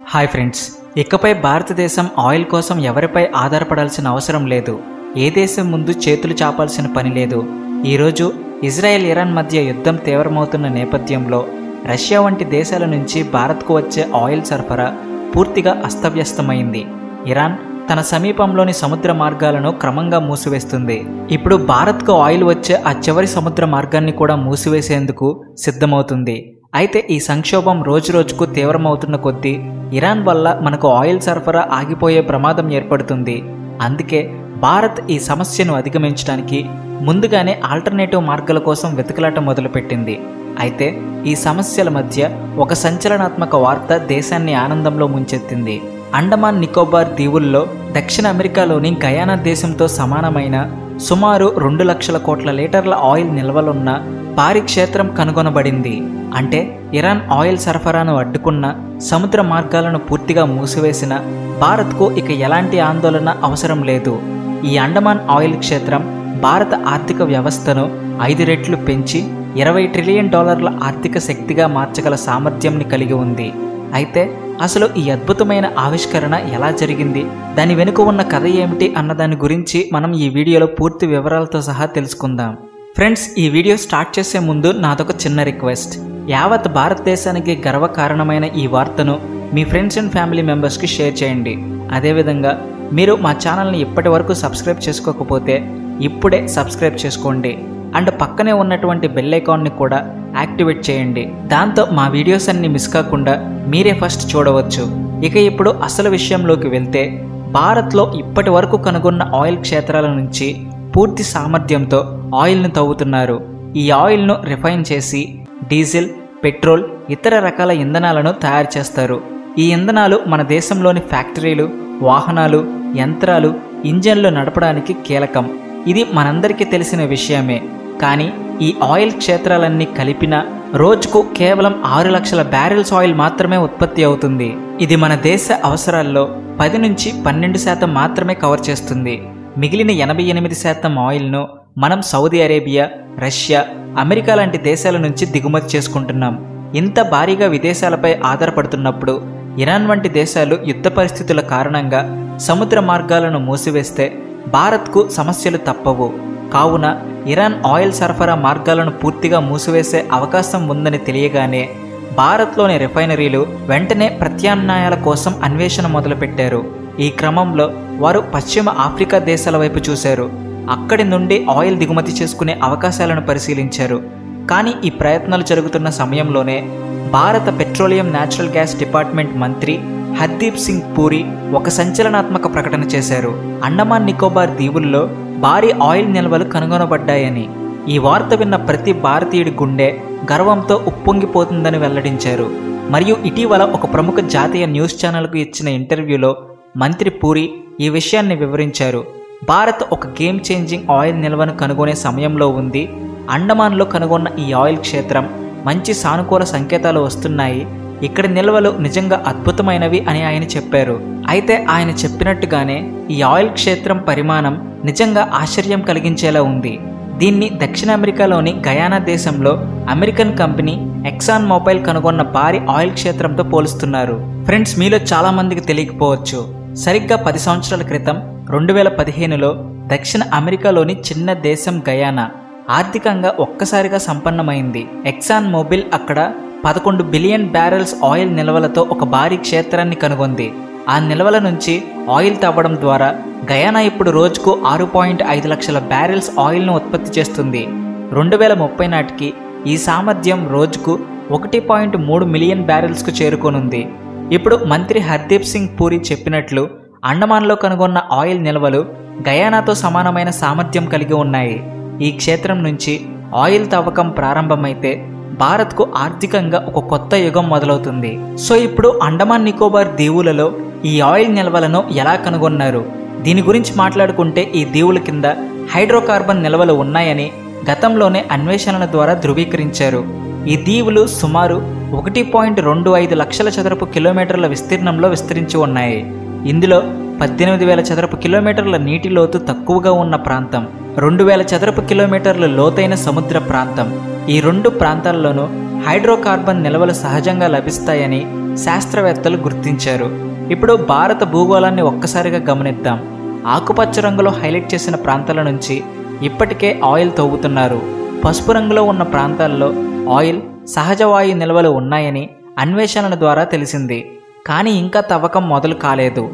Hi friends, ఇకపై భారతదేశం oil కోసం ఎవరిపై ఆధారపడాల్సిన అవసరం లేదు. ఏ దేశం ముందు చేతులు చాపాల్సిన పని లేదు. ఈరోజు ఇజ్రాయెల్ ఇరాన్ మధ్య యుద్ధం తీవ్రమవుతున్న నేపథ్యంలో రష్యా వంటి దేశాల నుంచి భారత్కు వచ్చే ఆయిల్ సరఫరా పూర్తిగా అస్తవ్యస్తమైంది. ఇరాన్ తన సమీపంలోని సముద్ర మార్గాలను క్రమంగా మూసివేస్తుంది. ఇప్పుడు భారత్కు ఆయిల్ వచ్చే ఆ చివరి సముద్ర మార్గాన్ని కూడా మూసివేసేందుకు సిద్ధమవుతుంది. అయితే ఈ సంక్షోభం రోజురోజుకు తీవ్రమవుతున్న కొద్దీ ఇరాన్ వల్ల మనకు ఆయిల్ సరఫరా ఆగిపోయే ప్రమాదం ఏర్పడుతుంది. అందుకే భారత్ ఈ సమస్యను అధిగమించడానికి ముందుగానే ఆల్టర్నేటివ్ మార్గాల కోసం వెతుకులాట మొదలుపెట్టింది. అయితే ఈ సమస్యల మధ్య ఒక సంచలనాత్మక వార్త దేశాన్ని ఆనందంలో ముంచెత్తింది. అండమాన్ నికోబార్ దీవుల్లో దక్షిణ అమెరికాలోని గయానా దేశంతో సమానమైన సుమారు 2 లక్షల కోట్ల లీటర్ల ఆయిల్ నిల్వలున్న భారీ క్షేత్రం కనుగొనబడింది. అంటే ఇరాన్ ఆయిల్ సరఫరాను అడ్డుకున్న, సముద్ర మార్గాలను పూర్తిగా మూసివేసిన భారత్కు ఇక ఎలాంటి ఆందోళన అవసరం లేదు. ఈ అండమాన్ ఆయిల్ క్షేత్రం భారత ఆర్థిక వ్యవస్థను 5 రెట్లు పెంచి $20 ట్రిలియన్ ఆర్థిక శక్తిగా మార్చగల సామర్థ్యంని కలిగి ఉంది. అయితే అసలు ఈ అద్భుతమైన ఆవిష్కరణ ఎలా జరిగింది, దాని వెనుక ఉన్న కథ ఏమిటి అన్న దాని గురించి మనం ఈ వీడియోలో పూర్తి వివరాలతో సహా తెలుసుకుందాం. ఫ్రెండ్స్, ఈ వీడియో స్టార్ట్ చేసే ముందు నాదొక చిన్న రిక్వెస్ట్. యావత్ భారతదేశానికి గర్వకారణమైన ఈ వార్తను మీ ఫ్రెండ్స్ అండ్ ఫ్యామిలీ మెంబర్స్కి షేర్ చేయండి. అదేవిధంగా మీరు మా ఛానల్ని ఇప్పటి వరకు సబ్స్క్రైబ్ చేసుకోకపోతే ఇప్పుడే సబ్స్క్రైబ్ చేసుకోండి. అండ్ పక్కనే ఉన్నటువంటి బెల్ ఐకాన్ని కూడా యాక్టివేట్ చేయండి. దాంతో మా వీడియోస్ అన్ని మిస్ కాకుండా మీరే ఫస్ట్ చూడవచ్చు. ఇక ఇప్పుడు అసలు విషయంలోకి వెళ్తే, భారత్లో ఇప్పటి వరకు కనుగొన్న ఆయిల్ క్షేత్రాల నుంచి పూర్తి సామర్థ్యంతో ఆయిల్ను తవ్వుతున్నారు. ఈ ఆయిల్ను రిఫైన్ చేసి డీజిల్, పెట్రోల్, ఇతర రకాల ఇంధనాలను తయారు చేస్తారు. ఈ ఇంధనాలు మన దేశంలోని ఫ్యాక్టరీలు, వాహనాలు, యంత్రాలు, ఇంజన్లు నడపడానికి కీలకం. ఇది మనందరికీ తెలిసిన విషయమే. కానీ ఈ ఆయిల్ క్షేత్రాలన్నీ కలిపిన రోజుకు కేవలం 6 లక్షల బ్యారెల్స్ ఆయిల్ మాత్రమే ఉత్పత్తి అవుతుంది. ఇది మన దేశ అవసరాల్లో 10 నుంచి 12% మాత్రమే కవర్ చేస్తుంది. మిగిలిన 88% ఆయిల్ను మనం సౌదీ అరేబియా, రష్యా, అమెరికా లాంటి దేశాల నుంచి దిగుమతి చేసుకుంటున్నాం. ఇంత భారీగా విదేశాలపై ఆధారపడుతున్నప్పుడు ఇరాన్ వంటి దేశాలు యుద్ధ పరిస్థితుల కారణంగా సముద్ర మార్గాలను మూసివేస్తే భారత్కు సమస్యలు తప్పవు. కావున ఇరాన్ ఆయిల్ సరఫరా మార్గాలను పూర్తిగా మూసివేసే అవకాశం ఉందని తెలియగానే భారత్లోని రిఫైనరీలు వెంటనే ప్రత్యామ్నాయాల కోసం అన్వేషణ మొదలుపెట్టారు. ఈ క్రమంలో వారు పశ్చిమ ఆఫ్రికా దేశాల వైపు చూశారు. అక్కడి నుండి ఆయిల్ దిగుమతి చేసుకునే అవకాశాలను పరిశీలించారు. కానీ ఈ ప్రయత్నాలు జరుగుతున్న సమయంలోనే భారత పెట్రోలియం న్యాచురల్ గ్యాస్ డిపార్ట్మెంట్ మంత్రి హర్దీప్ సింగ్ పూరి ఒక సంచలనాత్మక ప్రకటన చేశారు. అండమాన్ నికోబార్ దీవుల్లో భారీ ఆయిల్ నిల్వలు కనుగొనబడ్డాయని. ఈ వార్త విన్న ప్రతి భారతీయుడి గుండె గర్వంతో ఉప్పొంగిపోతుందని వెల్లడించారు. మరియు ఇటీవల ఒక ప్రముఖ జాతీయ న్యూస్ ఛానల్కు ఇచ్చిన ఇంటర్వ్యూలో మంత్రి పూరి ఈ విషయాన్ని వివరించారు. భారత్ ఒక గేమ్ చేంజింగ్ ఆయిల్ నిల్వను కనుగొనే సమయంలో ఉంది. అండమాన్లో కనుగొన్న ఈ ఆయిల్ క్షేత్రం మంచి సానుకూల సంకేతాలు వస్తున్నాయి. ఇక్కడ నిల్వలు నిజంగా అద్భుతమైనవి అని ఆయన చెప్పారు. అయితే ఆయన చెప్పినట్టుగానే ఈ ఆయిల్ క్షేత్రం పరిమాణం నిజంగా ఆశ్చర్యం కలిగించేలా ఉంది. దీన్ని దక్షిణ అమెరికాలోని గయానా దేశంలో అమెరికన్ కంపెనీ ఎక్సాన్ మొబైల్ కనుగొన్న భారీ ఆయిల్ క్షేత్రంతో పోలుస్తున్నారు. ఫ్రెండ్స్, మీలో చాలా మందికి తెలియకపోవచ్చు, సరిగ్గా 10 సంవత్సరాల క్రితం 2015లో దక్షిణ అమెరికాలోని చిన్న దేశం గయానా ఆర్థికంగా ఒక్కసారిగా సంపన్నమైంది. ఎక్సాన్ మొబైల్ అక్కడ 11 బిలియన్ బ్యారెల్స్ ఆయిల్ నిల్వలతో ఒక భారీ క్షేత్రాన్ని కనుగొంది. ఆ నిల్వల నుంచి ఆయిల్ తవ్వడం ద్వారా గయానా ఇప్పుడు రోజుకు 6.5 లక్షల బ్యారెల్స్ ఆయిల్ను ఉత్పత్తి చేస్తుంది. 2030 నాటికి ఈ సామర్థ్యం రోజుకు 1.3 మిలియన్ బ్యారెల్స్కు చేరుకోనుంది. ఇప్పుడు మంత్రి హర్దీప్ సింగ్ పూరి చెప్పినట్లు అండమాన్లో కనుగొన్న ఆయిల్ నిల్వలు గయానాతో సమానమైన సామర్థ్యం కలిగి ఉన్నాయి. ఈ క్షేత్రం నుంచి ఆయిల్ తవ్వకం ప్రారంభమైతే భారత్కు ఆర్థికంగా ఒక కొత్త యుగం మొదలవుతుంది. సో ఇప్పుడు అండమాన్ నికోబార్ దీవులలో ఈ ఆయిల్ నిల్వలను ఎలా కనుగొన్నారు? దీని గురించి మాట్లాడుకుంటే ఈ దీవుల కింద హైడ్రోకార్బన్ నిల్వలు ఉన్నాయని గతంలోనే అన్వేషణల ద్వారా ధృవీకరించారు. ఈ దీవులు సుమారు 1.25 లక్షల చదరపు కిలోమీటర్ల విస్తీర్ణంలో విస్తరించి ఉన్నాయి. ఇందులో 18,000 చదరపు కిలోమీటర్ల నీటి లోతు తక్కువగా ఉన్న ప్రాంతం, 2,000 చదరపు కిలోమీటర్ల లోతైన సముద్ర ప్రాంతం. ఈ 2 ప్రాంతాల్లోనూ హైడ్రోకార్బన్ నిల్వలు సహజంగా లభిస్తాయని శాస్త్రవేత్తలు గుర్తించారు. ఇప్పుడు భారత భూగోళాన్ని ఒక్కసారిగా గమనిద్దాం. ఆకుపచ్చ రంగులో హైలైట్ చేసిన ప్రాంతాల నుంచి ఇప్పటికే ఆయిల్ తవ్వుతున్నారు. పసుపు రంగులో ఉన్న ప్రాంతాల్లో ఆయిల్, సహజ వాయు నిల్వలు ఉన్నాయని అన్వేషణల ద్వారా తెలిసింది. కానీ ఇంకా తవ్వకం మొదలు కాలేదు.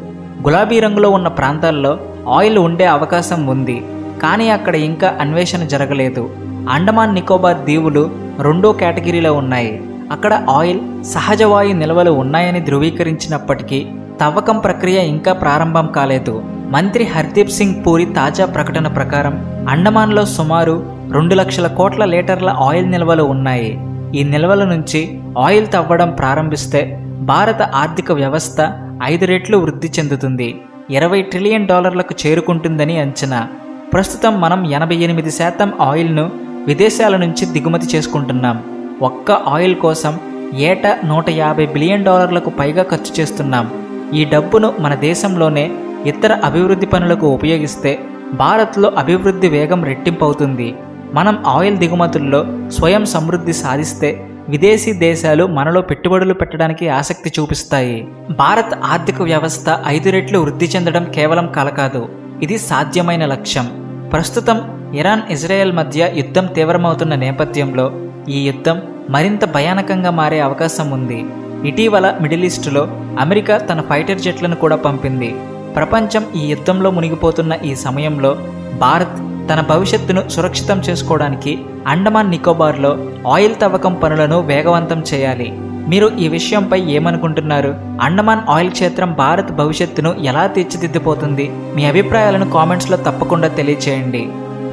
గులాబీ రంగులో ఉన్న ప్రాంతాల్లో ఆయిల్ ఉండే అవకాశం ఉంది, కానీ అక్కడ ఇంకా అన్వేషణ జరగలేదు. అండమాన్ నికోబార్ దీవులు రెండో కేటగిరీలో ఉన్నాయి. అక్కడ ఆయిల్, సహజ వాయు నిల్వలు ఉన్నాయని ధృవీకరించినప్పటికీ తవ్వకం ప్రక్రియ ఇంకా ప్రారంభం కాలేదు. మంత్రి హర్దీప్ సింగ్ పూరి తాజా ప్రకటన ప్రకారం అండమాన్లో సుమారు 2 లక్షల కోట్ల లీటర్ల ఆయిల్ నిల్వలు ఉన్నాయి. ఈ నిల్వల నుంచి ఆయిల్ తవ్వడం ప్రారంభిస్తే భారత ఆర్థిక వ్యవస్థ 5 రెట్లు వృద్ధి చెందుతుంది. $20 ట్రిలియన్ చేరుకుంటుందని అంచనా. ప్రస్తుతం మనం 88% ఆయిల్ను విదేశాల నుంచి దిగుమతి చేసుకుంటున్నాం. ఒక్క ఆయిల్ కోసం ఏటా $150 బిలియన్ పైగా ఖర్చు చేస్తున్నాం. ఈ డబ్బును మన దేశంలోనే ఇతర అభివృద్ధి పనులకు ఉపయోగిస్తే భారత్లో అభివృద్ధి వేగం రెట్టింపవుతుంది. మనం ఆయిల్ దిగుమతుల్లో స్వయం సమృద్ధి సాధిస్తే విదేశీ దేశాలు మనలో పెట్టుబడులు పెట్టడానికి ఆసక్తి చూపిస్తాయి. భారత్ ఆర్థిక వ్యవస్థ 5 రెట్లు వృద్ధి చెందడం కేవలం కల కాదు, ఇది సాధ్యమైన లక్ష్యం. ప్రస్తుతం ఇరాన్, ఇజ్రాయెల్ మధ్య యుద్ధం తీవ్రమవుతున్న నేపథ్యంలో ఈ యుద్ధం మరింత భయానకంగా మారే అవకాశం ఉంది. ఇటీవల మిడిల్ ఈస్టులో అమెరికా తన ఫైటర్ జెట్లను కూడా పంపింది. ప్రపంచం ఈ యుద్ధంలో మునిగిపోతున్న ఈ సమయంలో భారత్ తన భవిష్యత్తును సురక్షితం చేసుకోవడానికి అండమాన్ నికోబార్లో ఆయిల్ తవ్వకం పనులను వేగవంతం చేయాలి. మీరు ఈ విషయంపై ఏమనుకుంటున్నారు? అండమాన్ ఆయిల్ క్షేత్రం భారత్ భవిష్యత్తును ఎలా తీర్చిదిద్దిపోతుంది? మీ అభిప్రాయాలను కామెంట్స్లో తప్పకుండా తెలియచేయండి.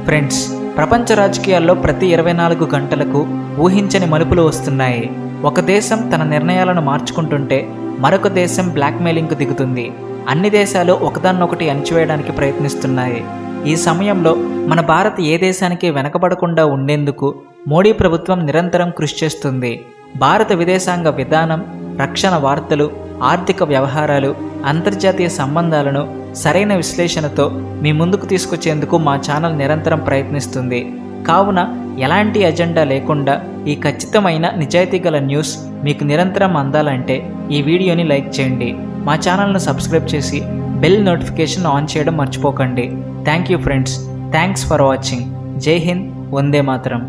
ఫ్రెండ్స్, ప్రపంచ రాజకీయాల్లో ప్రతి 24 గంటలకు ఊహించని మలుపులు వస్తున్నాయి. ఒక దేశం తన నిర్ణయాలను మార్చుకుంటుంటే మరొక దేశం బ్లాక్మెయిలింగ్కు దిగుతుంది. అన్ని దేశాలు ఒకదాన్నొకటి అణిచివేయడానికి ప్రయత్నిస్తున్నాయి. ఈ సమయంలో మన భారత్ ఏ దేశానికి వెనకబడకుండా ఉండేందుకు మోడీ ప్రభుత్వం నిరంతరం కృషి చేస్తుంది. భారత విదేశాంగ విధానం, రక్షణ వార్తలు, ఆర్థిక వ్యవహారాలు, అంతర్జాతీయ సంబంధాలను సరైన విశ్లేషణతో మీ ముందుకు తీసుకొచ్చేందుకు మా ఛానల్ నిరంతరం ప్రయత్నిస్తుంది. కావున ఎలాంటి అజెండా లేకుండా ఈ ఖచ్చితమైన నిజాయితీ గల న్యూస్ మీకు నిరంతరం అందాలంటే ఈ వీడియోని లైక్ చేయండి. మా ఛానల్ను సబ్స్క్రైబ్ చేసి బెల్ నోటిఫికేషన్ ఆన్ చేయడం మర్చిపోకండి. Thank you friends. Thanks for watching. జై హింద్, వందే మాతరం.